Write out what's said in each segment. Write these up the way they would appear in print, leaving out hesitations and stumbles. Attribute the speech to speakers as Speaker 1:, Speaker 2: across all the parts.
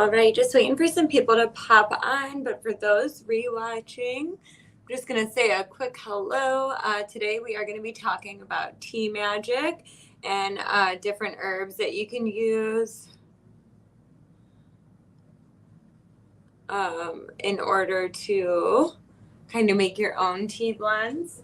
Speaker 1: All right, just waiting for some people to pop on, but for those rewatching, I'm just going to say a quick hello. Today we are going to be talking about tea magic and different herbs that you can use in order to kind of make your own tea blends.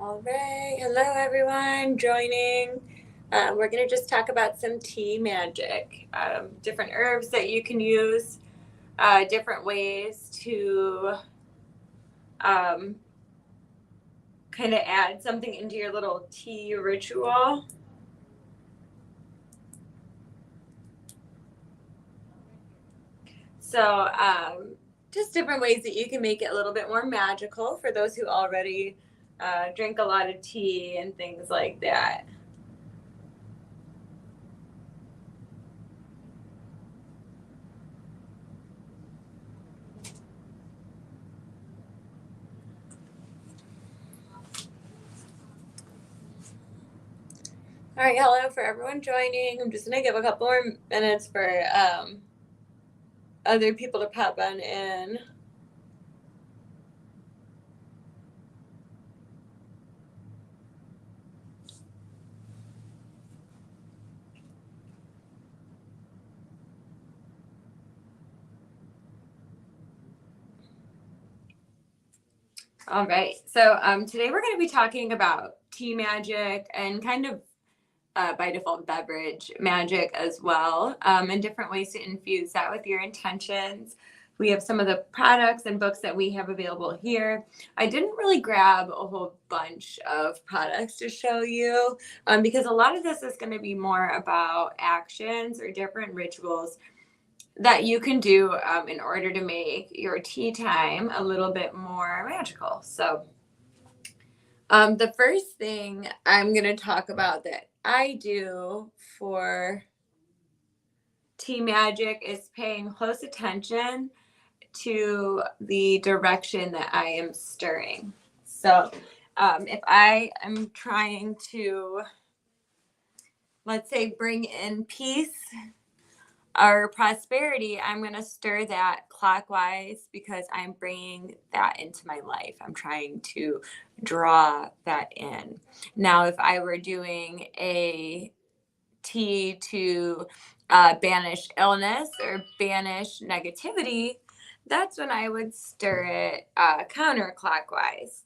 Speaker 1: All right, hello everyone joining. We're going to just talk about some tea magic, different herbs that you can use, different ways to kind of add something into your little tea ritual. So just different ways that you can make it a little bit more magical for those who already drink a lot of tea and things like that. All right, hello for everyone joining. I'm just going to give a couple more minutes for other people to pop on in. All right, so today we're going to be talking about tea magic and kind of by default beverage magic as well, and different ways to infuse that with your intentions. We have some of the products and books that we have available here. I didn't really grab a whole bunch of products to show you because a lot of this is going to be more about actions or different rituals that you can do in order to make your tea time a little bit more magical. So the first thing I'm going to talk about that I do for tea magic is paying close attention to the direction that I am stirring. So if I am trying to, let's say, bring in peace or prosperity, I'm going to stir that clockwise because I'm bringing that into my life. I'm trying to draw that in. Now, if I were doing a tea to banish illness or banish negativity, that's when I would stir it counterclockwise,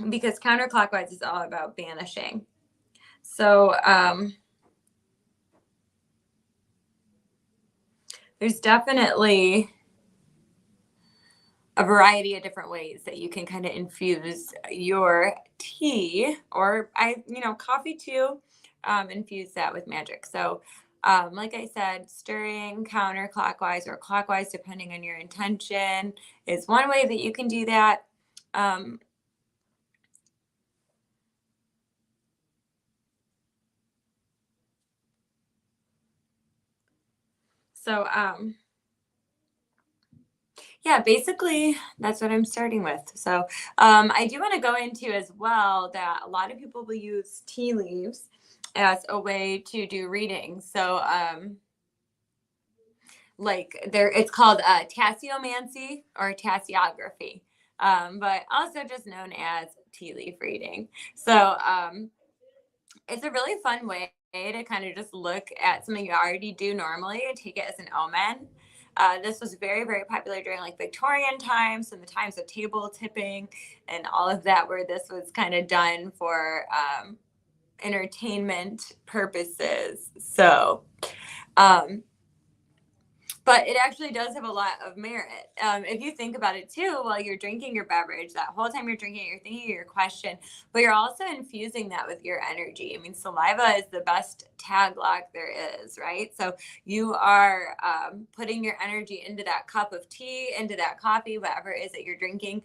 Speaker 1: because counterclockwise is all about banishing. So there's definitely a variety of different ways that you can kind of infuse your tea, or coffee too, infuse that with magic. So like I said, stirring counterclockwise or clockwise, depending on your intention, is one way that you can do that. So yeah, basically that's what I'm starting with. So I do want to go into as well that a lot of people will use tea leaves as a way to do readings. So it's called tasseomancy or tasseography, but also just known as tea leaf reading. So it's a really fun way to kind of just look at something you already do normally and take it as an omen. This was very, very popular during like Victorian times and the times of table tipping and all of that, where this was kind of done for entertainment purposes. So, but but it actually does have a lot of merit. If you think about it too, while you're drinking your beverage, that whole time you're drinking it, you're thinking of your question, but you're also infusing that with your energy. I mean, saliva is the best tag lock there is, right? So you are putting your energy into that cup of tea, into that coffee, whatever it is that you're drinking,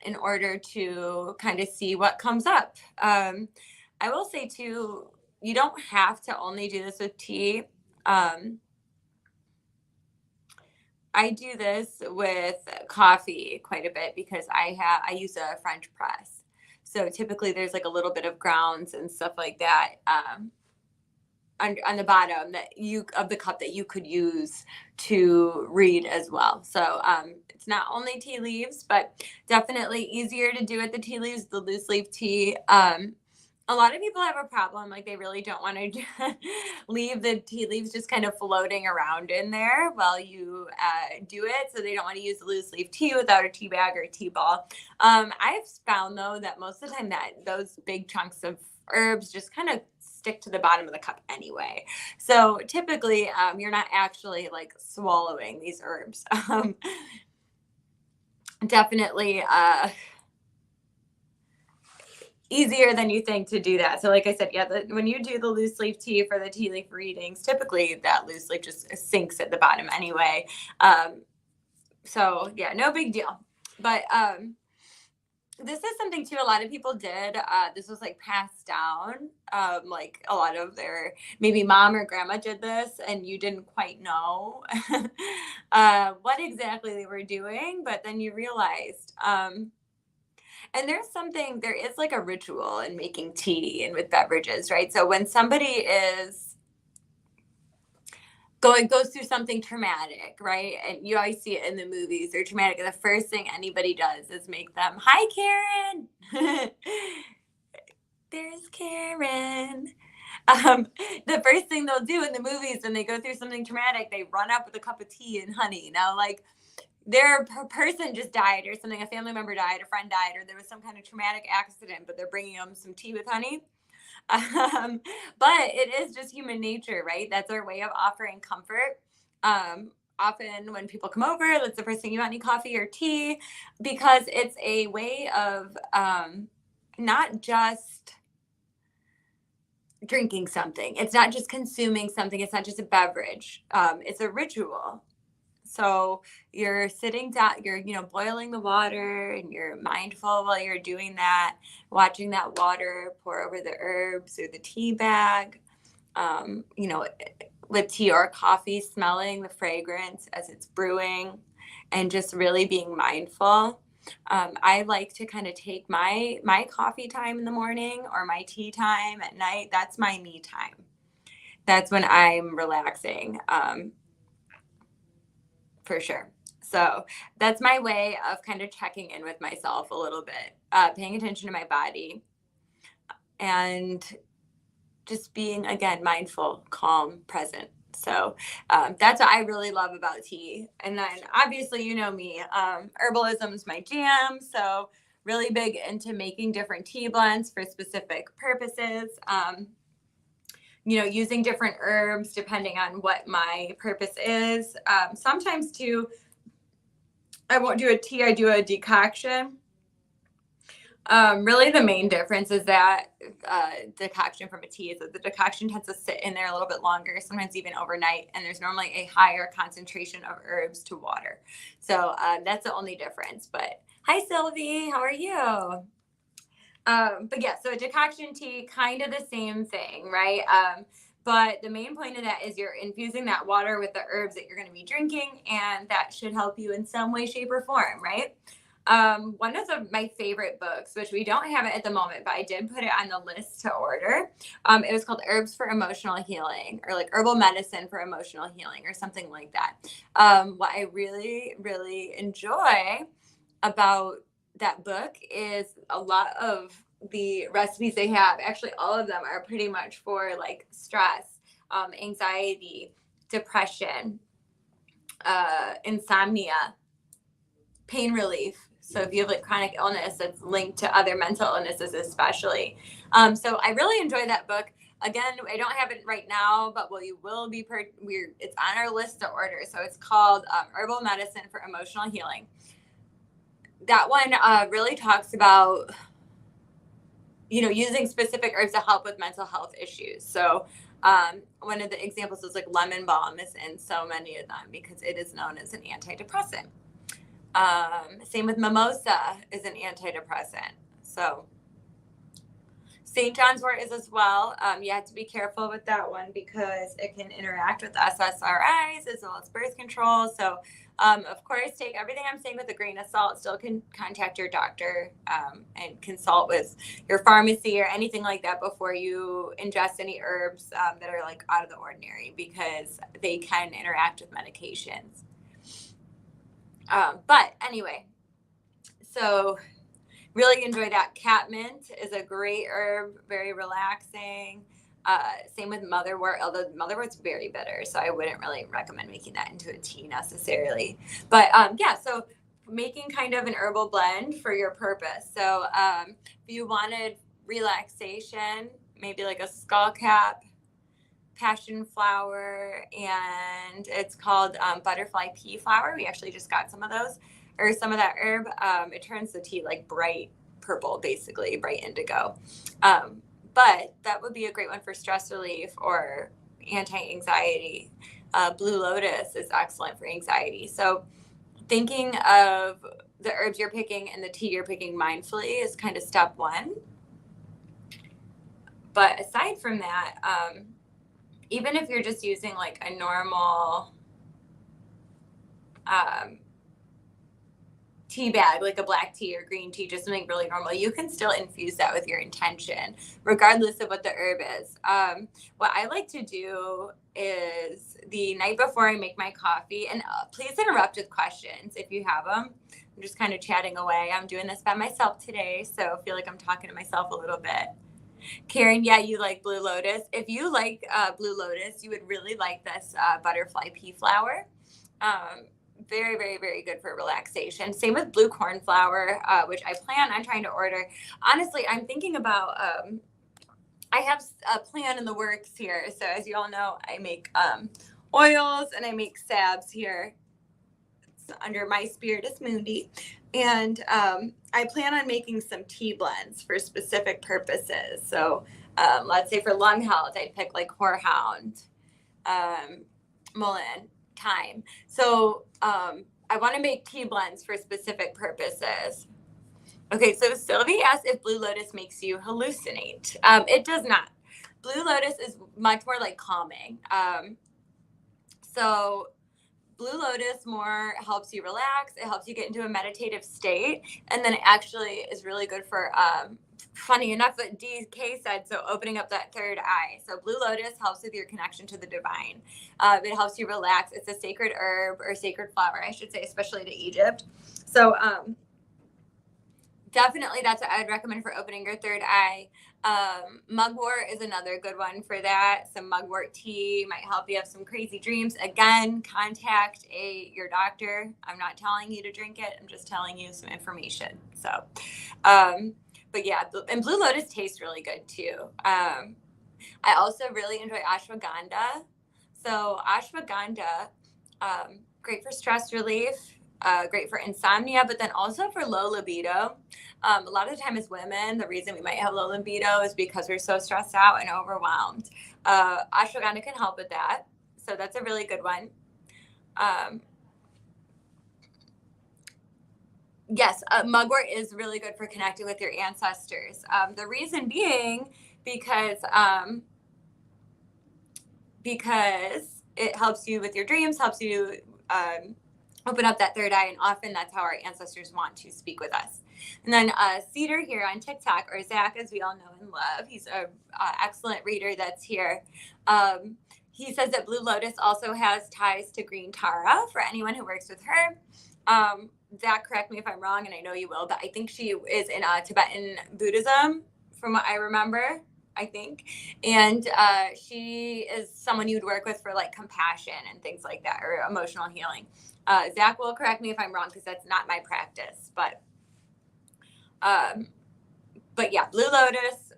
Speaker 1: in order to kind of see what comes up. I will say too, you don't have to only do this with tea. I do this with coffee quite a bit because I use a French press. So typically there's like a little bit of grounds and stuff like that on the bottom that you of the cup that you could use to read as well. So it's not only tea leaves, but definitely easier to do with the tea leaves, the loose leaf tea. A lot of people have a problem, like they really don't want to leave the tea leaves just kind of floating around in there while you do it. So they don't want to use the loose leaf tea without a tea bag or a tea ball. I've found though that most of the time that those big chunks of herbs just kind of stick to the bottom of the cup anyway. So typically you're not actually like swallowing these herbs. Definitely easier than you think to do that. So like I said, yeah, when you do the loose leaf tea for the tea leaf readings, typically that loose leaf just sinks at the bottom anyway. So yeah, no big deal. But this is something too a lot of people did. This was like passed down. Like a lot of their maybe mom or grandma did this and you didn't quite know what exactly they were doing, but then you realized and there is like a ritual in making tea and with beverages, right? So when somebody is goes through something traumatic, right? And you always see it in the movies, they're traumatic. And the first thing anybody does is make them, hi, Karen. There's Karen. The first thing they'll do in the movies when they go through something traumatic, they run up with a cup of tea and honey. Now, like, their person just died or something, a family member died, a friend died, or there was some kind of traumatic accident, but they're bringing them some tea with honey. But it is just human nature, right? That's our way of offering comfort. Often when people come over, that's the first thing, you want any coffee or tea, because it's a way of not just drinking something. It's not just consuming something. It's not just a beverage. It's a ritual. So you're sitting down, you're, boiling the water and you're mindful while you're doing that, watching that water pour over the herbs or the tea bag, with tea or coffee, smelling the fragrance as it's brewing and just really being mindful. I like to kind of take my coffee time in the morning or my tea time at night. That's my me time. That's when I'm relaxing. For sure. So that's my way of kind of checking in with myself a little bit, paying attention to my body and just being, again, mindful, calm, present. So that's what I really love about tea. And then obviously, you know me, herbalism is my jam. So really big into making different tea blends for specific purposes. Using different herbs depending on what my purpose is. Sometimes too, I won't do a tea, I do a decoction. Really the main difference is that decoction from a tea is that the decoction tends to sit in there a little bit longer, sometimes even overnight, and there's normally a higher concentration of herbs to water. So that's the only difference. But hi, Sylvie, how are you? But yeah, so a decoction tea, kind of the same thing, right? But the main point of that is you're infusing that water with the herbs that you're going to be drinking, and that should help you in some way, shape, or form, right? One of my favorite books, which we don't have it at the moment, but I did put it on the list to order. It was called Herbs for Emotional Healing, or like Herbal Medicine for Emotional Healing, or something like that. What I really, really enjoy about that book is a lot of the recipes they have, actually all of them are pretty much for like stress, anxiety, depression, insomnia, pain relief. So if you have like chronic illness that's linked to other mental illnesses especially. So I really enjoy that book. Again, I don't have it right now, but you will be, it's on our list to order. So it's called Herbal Medicine for Emotional Healing. That one really talks about, using specific herbs to help with mental health issues. So one of the examples is like lemon balm is in so many of them because it is known as an antidepressant. Same with mimosa is an antidepressant. So St. John's wort is as well. You have to be careful with that one because it can interact with SSRIs as well as birth control. So, of course, take everything I'm saying with a grain of salt. Still can contact your doctor and consult with your pharmacy or anything like that before you ingest any herbs that are like out of the ordinary because they can interact with medications. But anyway, so really enjoy that. Catmint is a great herb, very relaxing. Same with motherwort, although motherwort's very bitter, so I wouldn't really recommend making that into a tea necessarily. But yeah, so making kind of an herbal blend for your purpose. So if you wanted relaxation, maybe like a skullcap, passion flower, and it's called butterfly pea flower. We actually just got some of those. Or some of that herb, it turns the tea like bright purple, basically, bright indigo. But that would be a great one for stress relief or anti-anxiety. Blue lotus is excellent for anxiety. So thinking of the herbs you're picking and the tea you're picking mindfully is kind of step one. But aside from that, even if you're just using like a normal tea bag, like a black tea or green tea, just something really normal, you can still infuse that with your intention, regardless of what the herb is. What I like to do is the night before I make my coffee, and please interrupt with questions if you have them. I'm just kind of chatting away. I'm doing this by myself today, so I feel like I'm talking to myself a little bit. Karen, yeah, you like Blue Lotus. If you like Blue Lotus, you would really like this butterfly pea flower. Very, very, very good for relaxation. Same with blue cornflower, which I plan on trying to order. Honestly, I'm thinking about, I have a plan in the works here. So as you all know, I make oils and I make salves here. It's under My Spirit Smoothie. And I plan on making some tea blends for specific purposes. So let's say for lung health, I'd pick like horehound, mullein, thyme. So I want to make tea blends for specific purposes. Okay, so Sylvie asked if Blue Lotus makes you hallucinate. It does not. Blue Lotus is much more like calming. So Blue Lotus more helps you relax. It helps you get into a meditative state. And then it actually is really good for, funny enough, what DK said, so opening up that third eye. So Blue Lotus helps with your connection to the divine. It helps you relax. It's a sacred herb or sacred flower, I should say, especially to Egypt. So definitely that's what I would recommend for opening your third eye. Mugwort is another good one for that. Some mugwort tea might help you have some crazy dreams. Again, contact your doctor. I'm not telling you to drink it. I'm just telling you some information. So, but yeah, and Blue Lotus tastes really good too. I also really enjoy ashwagandha. So ashwagandha, great for stress relief. Great for insomnia, but then also for low libido. A lot of the time as women, the reason we might have low libido is because we're so stressed out and overwhelmed. Ashwagandha can help with that. So that's a really good one. Yes, mugwort is really good for connecting with your ancestors. The reason being because it helps you with your dreams, helps you open up that third eye, and often that's how our ancestors want to speak with us. And then Cedar here on TikTok, or Zach, as we all know and love, he's an excellent reader that's here. He says that Blue Lotus also has ties to Green Tara for anyone who works with her. Zach, correct me if I'm wrong, and I know you will, but I think she is in Tibetan Buddhism, from what I remember. I think. And she is someone you'd work with for like compassion and things like that, or emotional healing. Zach will correct me if I'm wrong because that's not my practice. But yeah, Blue Lotus,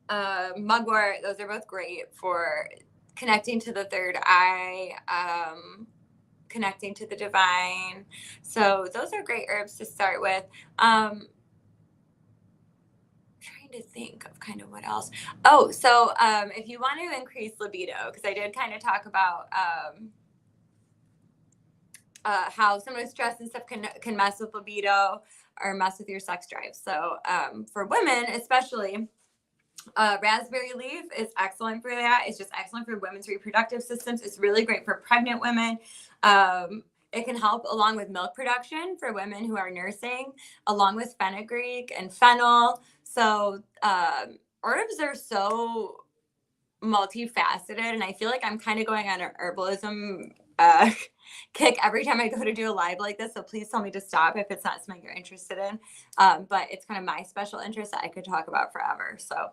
Speaker 1: Mugwort. Those are both great for connecting to the third eye, connecting to the divine. So those are great herbs to start with. Trying to think of kind of what else. Oh, so if you want to increase libido, because I did kind of talk about how some of the stress and stuff can mess with libido or mess with your sex drive. So for women, especially, raspberry leaf is excellent for that. It's just excellent for women's reproductive systems. It's really great for pregnant women. It can help along with milk production for women who are nursing, along with fenugreek and fennel. So herbs are so multifaceted, and I feel like I'm kind of going on an herbalism kick every time I go to do a live like this. So please tell me to stop if it's not something you're interested in. But it's kind of my special interest that I could talk about forever. So,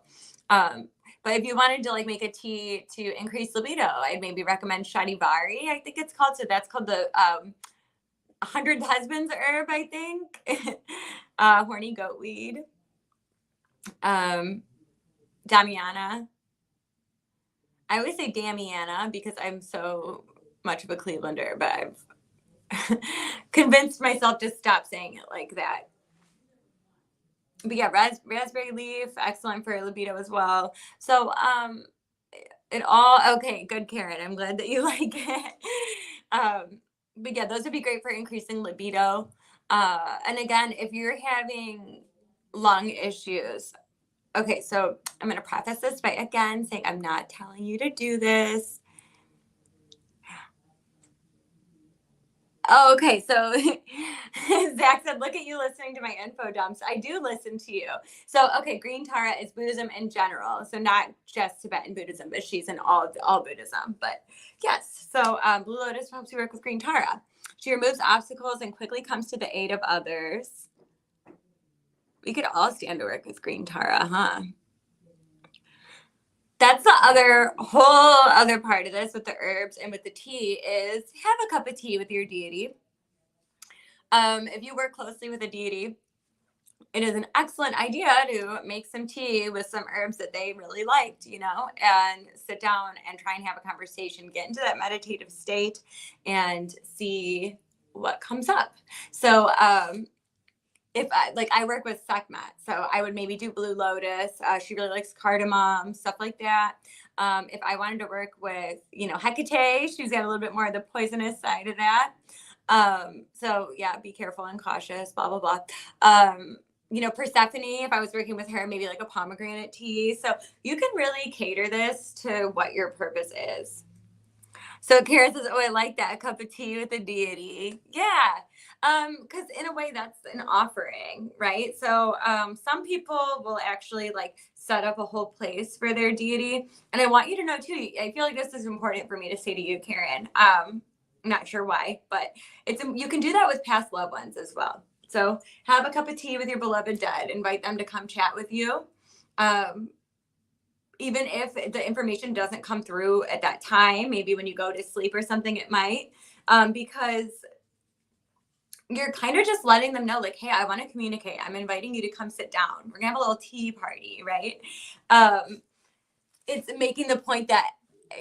Speaker 1: but if you wanted to like make a tea to increase libido, I'd maybe recommend Shadivari, I think it's called. So that's called the 100 Husbands herb, I think. Horny goatweed. Damiana. I always say Damiana because I'm so much of a Clevelander, but I've convinced myself to stop saying it like that. But yeah, raspberry leaf, excellent for libido as well. So okay, good, Karen. I'm glad that you like it. But yeah, those would be great for increasing libido. And again, if you're having lung issues, okay, so I'm going to preface this by again saying I'm not telling you to do this. Oh, okay. So Zach said, look at you listening to my info dumps. I do listen to you. So, okay, Green Tara is Buddhism in general. So not just Tibetan Buddhism, but she's in all Buddhism. But yes, so Blue Lotus helps you work with Green Tara. She removes obstacles and quickly comes to the aid of others. We could all stand to work with Green Tara, huh? That's the whole other part of this with the herbs and with the tea is have a cup of tea with your deity. If you work closely with a deity, it is an excellent idea to make some tea with some herbs that they really liked, and sit down and try and have a conversation, get into that meditative state and see what comes up. So, if I work with Sekhmet, so I would maybe do Blue Lotus. She really likes cardamom, stuff like that. If I wanted to work with, Hecate, she's got a little bit more of the poisonous side of that. So yeah, be careful and cautious, blah, blah, blah. Persephone, if I was working with her, maybe like a pomegranate tea. So you can really cater this to what your purpose is. So Kara says, oh, I like that. A cup of tea with a deity. Yeah. Because in a way that's an offering, right? So some people will actually like set up a whole place for their deity. And I want you to know too, I feel like this is important for me to say to you, Karen. I'm not sure why, but you can do that with past loved ones as well. So have a cup of tea with your beloved dead, invite them to come chat with you. Even if the information doesn't come through at that time, maybe when you go to sleep or something, it might, because you're kind of just letting them know like, hey, I want to communicate. I'm inviting you to come sit down. We're gonna have a little tea party, right? It's making the point that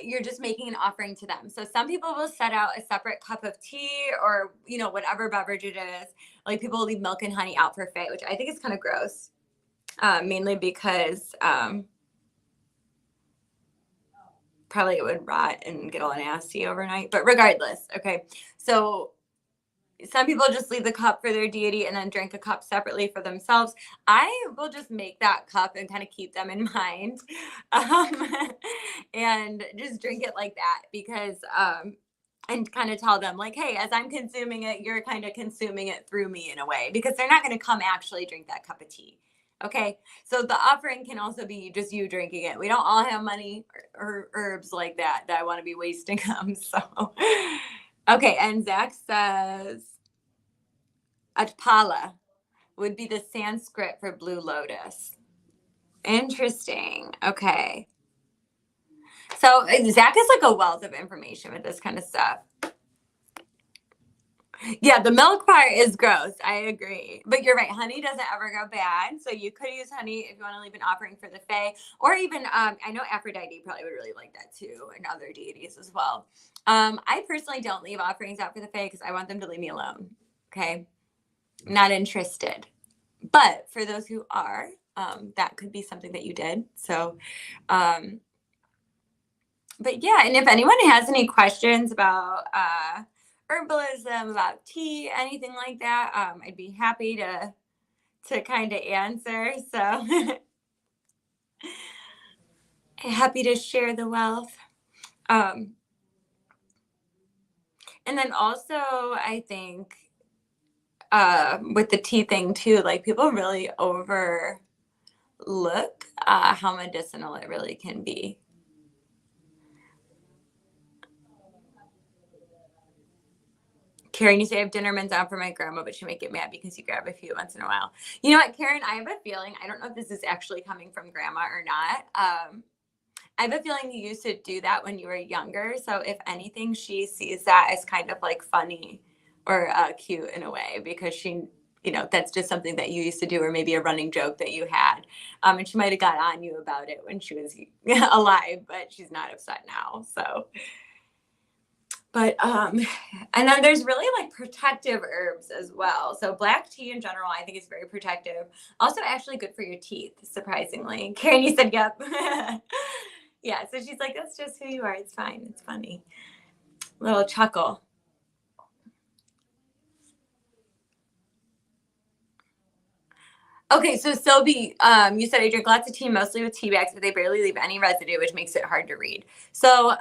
Speaker 1: you're just making an offering to them. So some people will set out a separate cup of tea or, whatever beverage it is. Like people will leave milk and honey out for Faye, which I think is kind of gross, mainly because probably it would rot and get all nasty overnight. But regardless, okay. So some people just leave the cup for their deity and then drink a cup separately for themselves. I will just make that cup and kind of keep them in mind, and just drink it like that because, and kind of tell them like, hey, as I'm consuming it, you're kind of consuming it through me in a way, because they're not going to come actually drink that cup of tea. Okay. So the offering can also be just you drinking it. We don't all have money or herbs like that I want to be wasting them. So, okay. And Zach says Atpala would be the Sanskrit for Blue Lotus. Interesting. Okay. So Zach is like a wealth of information with this kind of stuff. Yeah, the milk part is gross. I agree. But you're right. Honey doesn't ever go bad. So you could use honey if you want to leave an offering for the Fae. Or even, I know Aphrodite probably would really like that too, and other deities as well. I personally don't leave offerings out for the Fae because I want them to leave me alone. Okay. Not interested. But for those who are, that could be something that you did. So, but yeah, and if anyone has any questions about herbalism, about tea, anything like that, I'd be happy to kind of answer. So happy to share the wealth. And then also, I think with the tea thing too, like people really overlook how medicinal it really can be. Karen, you say I have Dinnerman's out for my grandma, but she might get mad because you grab a few once in a while. You know what, Karen? I have a feeling, I don't know if this is actually coming from grandma or not. I have a feeling you used to do that when you were younger. So if anything, she sees that as kind of like funny or cute in a way because she, you know, that's just something that you used to do or maybe a running joke that you had. And she might have got on you about it when she was alive, but she's not upset now. So. But and then there's really like protective herbs as well. So black tea in general, I think is very protective. Also, actually good for your teeth, surprisingly. Karen, you said yep. Yeah, so she's like, that's just who you are. It's fine. It's funny. Little chuckle. Okay, so Sylvie, you said I drink lots of tea, mostly with tea bags, but they barely leave any residue, which makes it hard to read. So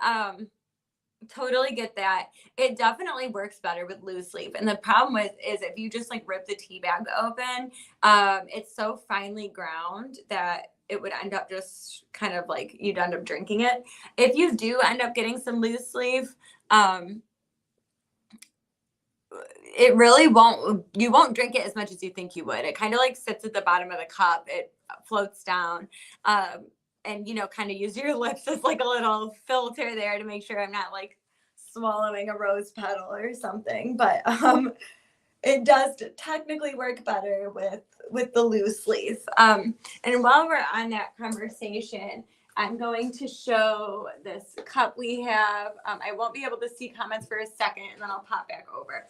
Speaker 1: totally get that. It definitely works better with loose leaf. And the problem with is if you just like rip the tea bag open, it's so finely ground that it would end up just kind of like you'd end up drinking it. If you do end up getting some loose leaf, it really you won't drink it as much as you think you would. It kind of like sits at the bottom of the cup. It floats down. And you know, kind of use your lips as like a little filter there to make sure I'm not like swallowing a rose petal or something. But it does technically work better with the loose leaf. And while we're on that conversation, I'm going to show this cup we have. I won't be able to see comments for a second, and then I'll pop back over.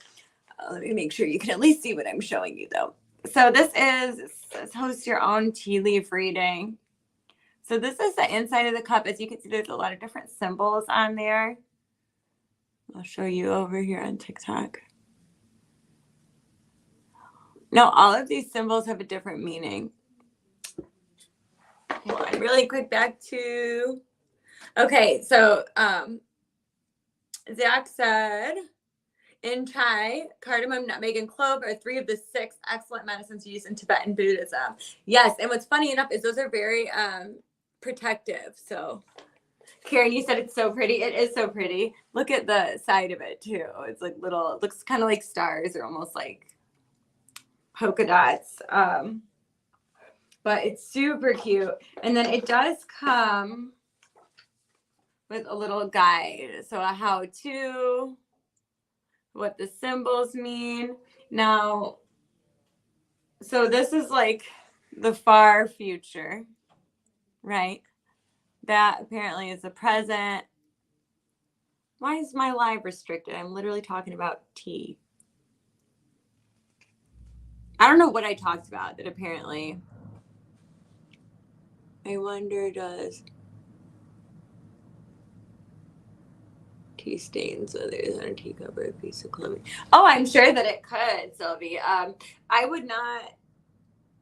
Speaker 1: Let me make sure you can at least see what I'm showing you, though. So this is host your own tea leaf reading. So this is the inside of the cup. As you can see, there's a lot of different symbols on there. I'll show you over here on TikTok. Now, all of these symbols have a different meaning. Hold on, really quick back to, okay, so Zach said, in Thai, cardamom, nutmeg, and clove are 3 of the 6 excellent medicines used in Tibetan Buddhism. Yes, and what's funny enough is those are very protective. So, Karen, you said it's so pretty. It is so pretty. Look at the side of it too. It's like little, it looks kind of like stars or almost like polka dots. But it's super cute. And then it does come with a little guide. So a how-to, what the symbols mean. Now, so this is like the far future, right? That apparently is the present. Why is my live restricted? I'm literally talking about tea. I don't know what I talked about that apparently. I wonder, does tea stains whether it's on a teacup or a piece of clothing? Oh, I'm sure that it could, Sylvie. I would not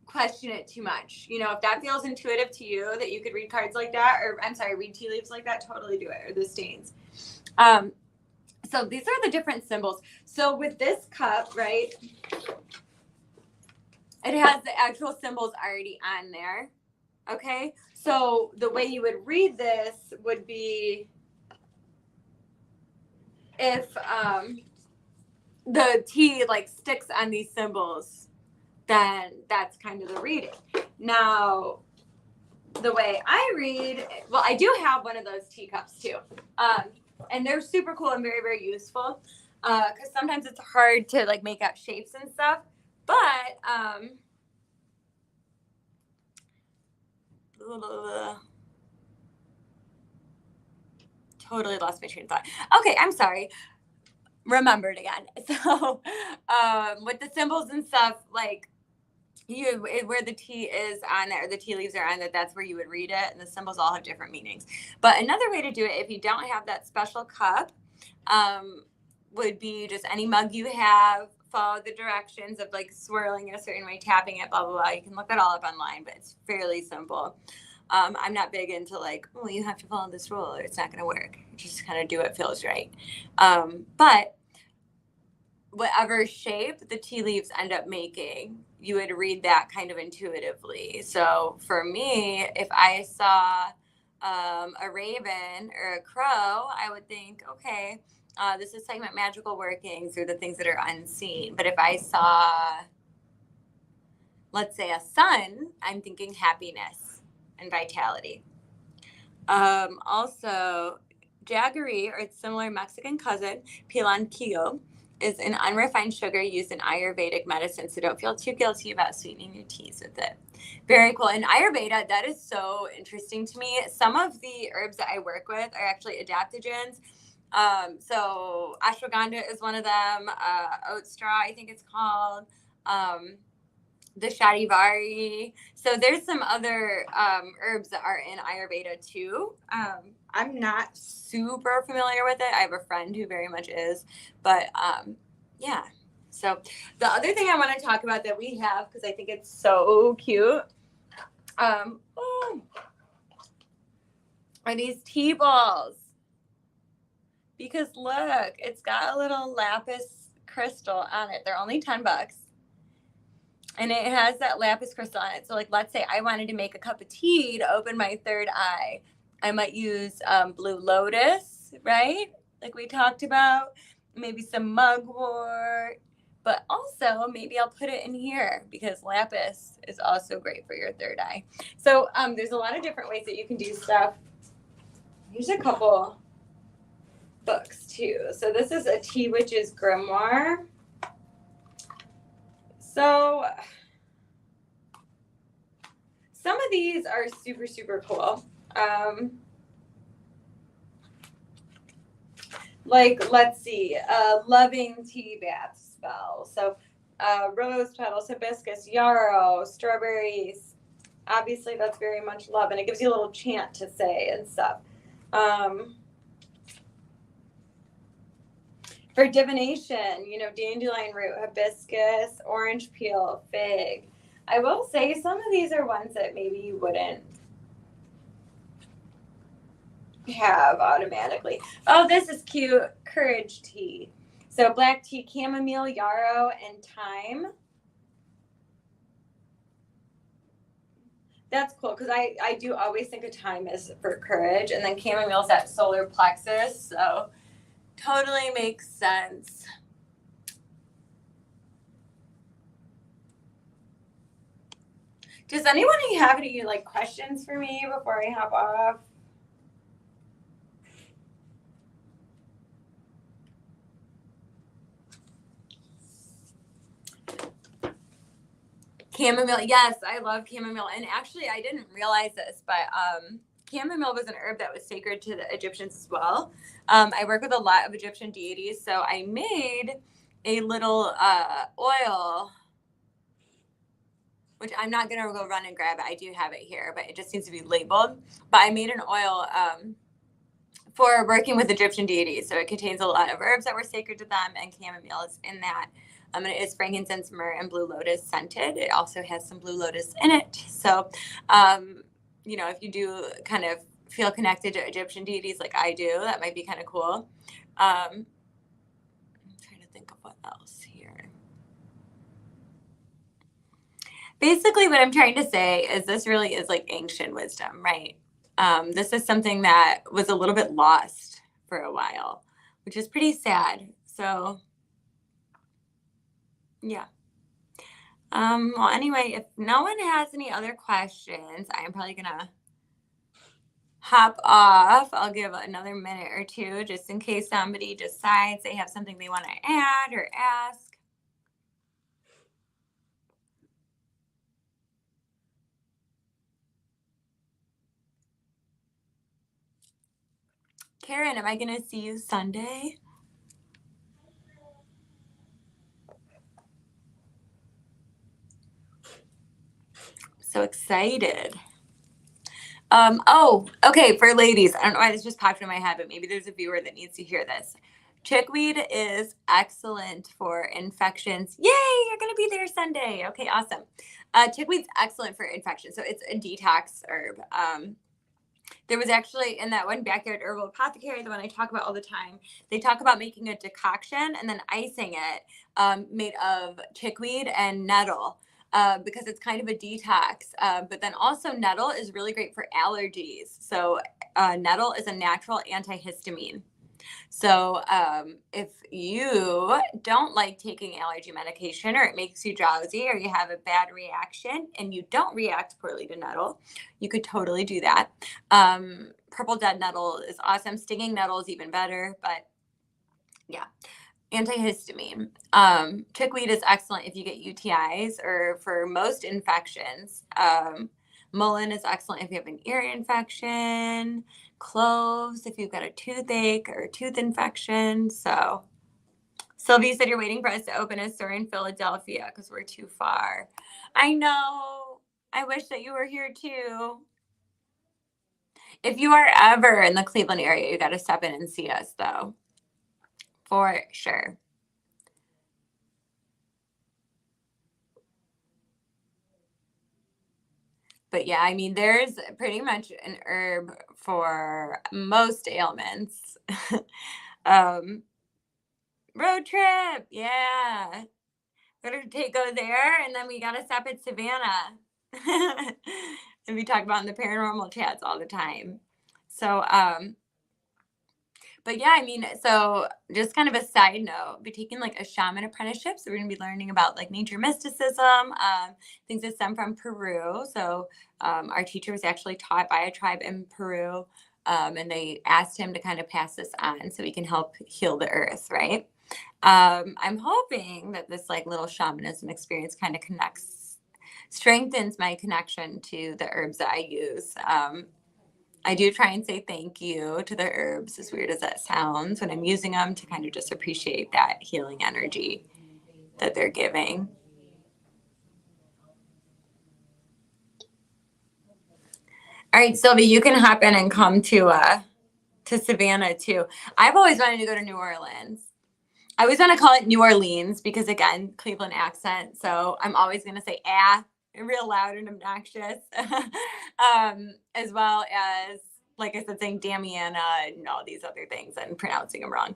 Speaker 1: question it too much. You know, if that feels intuitive to you that you could read cards like that, or I'm sorry, read tea leaves like that, totally do it, or the stains. So these are the different symbols. So with this cup, right, it has the actual symbols already on there. Okay, so the way you would read this would be if the tea like sticks on these symbols, then that's kind of the reading. Now, the way I read, well, I do have one of those teacups too. And they're super cool and very, very useful. because sometimes it's hard to like make out shapes and stuff. But totally lost my train of thought. Okay, I'm sorry. Remembered again. So with the symbols and stuff, like where the T is on there, the tea leaves are on that, that's where you would read it, and the symbols all have different meanings. But another way to do it, if you don't have that special cup, would be just any mug you have, follow the directions of like swirling a certain way, tapping it, blah blah blah. You can look that all up online, but it's fairly simple. I'm not big into like, oh, you have to follow this rule or it's not going to work. Just kind of do what feels right. But whatever shape the tea leaves end up making, you would read that kind of intuitively. So for me, if I saw a raven or a crow, I would think, okay, this is talking about magical workings or the things that are unseen. But if I saw, let's say, a sun, I'm thinking happiness and vitality. Also, jaggery, or its similar Mexican cousin, piloncillo, is an unrefined sugar used in Ayurvedic medicine, so don't feel too guilty about sweetening your teas with it. Very cool. In Ayurveda, that is so interesting to me. Some of the herbs that I work with are actually adaptogens. So ashwagandha is one of them, oat straw, I think it's called. The shadivari. So there's some other herbs that are in Ayurveda too. I'm not super familiar with it. I have a friend who very much is, but yeah. So the other thing I want to talk about that we have, because I think it's so cute, are these tea balls. Because look, it's got a little lapis crystal on it. They're only $10. And it has that lapis crystal on it. So like, let's say I wanted to make a cup of tea to open my third eye. I might use blue lotus, right? Like we talked about, maybe some mugwort, but also maybe I'll put it in here because lapis is also great for your third eye. So there's a lot of different ways that you can do stuff. Here's a couple books too. So this is a Tea Witch's Grimoire. So some of these are super, super cool. Like, let's see, loving tea bath spell. So rose petals, hibiscus, yarrow, strawberries. Obviously, that's very much love, and it gives you a little chant to say and stuff. For divination, dandelion root, hibiscus, orange peel, fig. I will say some of these are ones that maybe you wouldn't have automatically. Oh, this is cute. Courage tea. So black tea, chamomile, yarrow, and thyme. That's cool because I do always think of thyme as for courage, and then chamomile is that solar plexus. So totally makes sense. Does anyone have any like questions for me before I hop off? Chamomile, yes, I love chamomile. And actually, I didn't realize this, but chamomile was an herb that was sacred to the Egyptians as well. I work with a lot of Egyptian deities, so I made a little oil, which I'm not going to go run and grab it. I do have it here, but it just needs to be labeled. But I made an oil for working with Egyptian deities. So it contains a lot of herbs that were sacred to them, and chamomile is in that. And it is frankincense, myrrh, and blue lotus scented. It also has some blue lotus in it. So, if you do kind of feel connected to Egyptian deities like I do, that might be kind of cool. I'm trying to think of what else here. Basically, what I'm trying to say is this really is like ancient wisdom, right? This is something that was a little bit lost for a while, which is pretty sad. So, yeah. Well, anyway, if no one has any other questions, I'm probably going to hop off, I'll give another minute or two just in case somebody decides they have something they want to add or ask. Karen, am I going to see you Sunday? So excited. Oh, okay, for ladies, I don't know why this just popped in my head, but maybe there's a viewer that needs to hear this. Chickweed is excellent for infections. Yay, you're going to be there Sunday. Okay, awesome. Chickweed's excellent for infections. So it's a detox herb. There was actually in that one Backyard Herbal Apothecary, the one I talk about all the time, they talk about making a decoction and then icing it made of chickweed and nettle. Because it's kind of a detox. But then also nettle is really great for allergies. So nettle is a natural antihistamine. So if you don't like taking allergy medication or it makes you drowsy or you have a bad reaction and you don't react poorly to nettle, you could totally do that. Purple dead nettle is awesome. Stinging nettle is even better. But yeah. Antihistamine. Chickweed is excellent if you get UTIs or for most infections. Mullein is excellent if you have an ear infection. Cloves if you've got a toothache or a tooth infection. So Sylvie said you're waiting for us to open a store in Philadelphia because we're too far. I know. I wish that you were here too. If you are ever in the Cleveland area, you got to step in and see us though. For sure. But yeah, I mean, there's pretty much an herb for most ailments. Road trip, yeah. Gotta go there, and then we gotta stop at Savannah. And we talk about in the paranormal chats all the time. So, but yeah, I mean, so just kind of a side note, be taking like a shaman apprenticeship. So we're gonna be learning about like nature mysticism, things that stem from Peru. So our teacher was actually taught by a tribe in Peru, and they asked him to kind of pass this on so we can help heal the earth, right? I'm hoping that this like little shamanism experience kind of strengthens my connection to the herbs that I use. I do try and say thank you to the herbs, as weird as that sounds, when I'm using them to kind of just appreciate that healing energy that they're giving. All right, Sylvie, you can hop in and come to Savannah too. I've always wanted to go to New Orleans. I always want to call it New Orleans because again, Cleveland accent. So I'm always going to say real loud and obnoxious, as well as, like I said, saying Damiana and all these other things and pronouncing them wrong.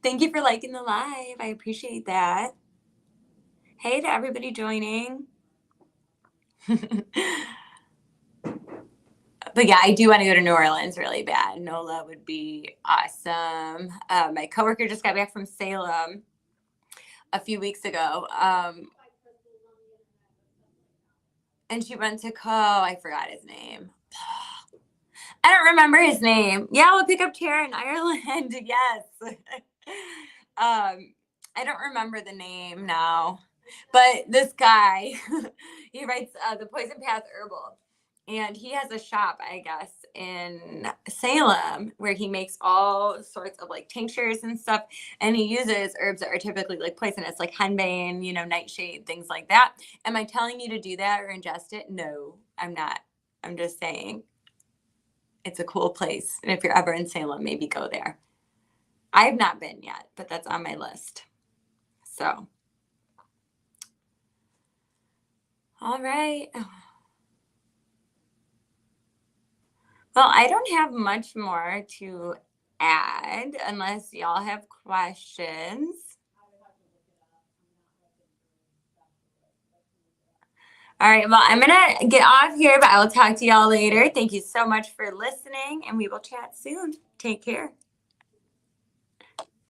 Speaker 1: Thank you for liking the live. I appreciate that. Hey to everybody joining. But yeah, I do want to go to New Orleans really bad. NOLA would be awesome. My coworker just got back from Salem a few weeks ago. And she went to I forgot his name. I don't remember his name. Yeah, we'll pick up chair in Ireland. Yes. I don't remember the name now. But this guy, he writes the Poison Path Herbal. And he has a shop, I guess, in Salem where he makes all sorts of like tinctures and stuff. And he uses herbs that are typically like poisonous, like henbane, nightshade, things like that. Am I telling you to do that or ingest it? No, I'm not. I'm just saying it's a cool place. And if you're ever in Salem, maybe go there. I have not been yet, but that's on my list. So, all right. Well, I don't have much more to add unless y'all have questions. All right, well, I'm going to get off here, but I will talk to y'all later. Thank you so much for listening, and we will chat soon. Take care.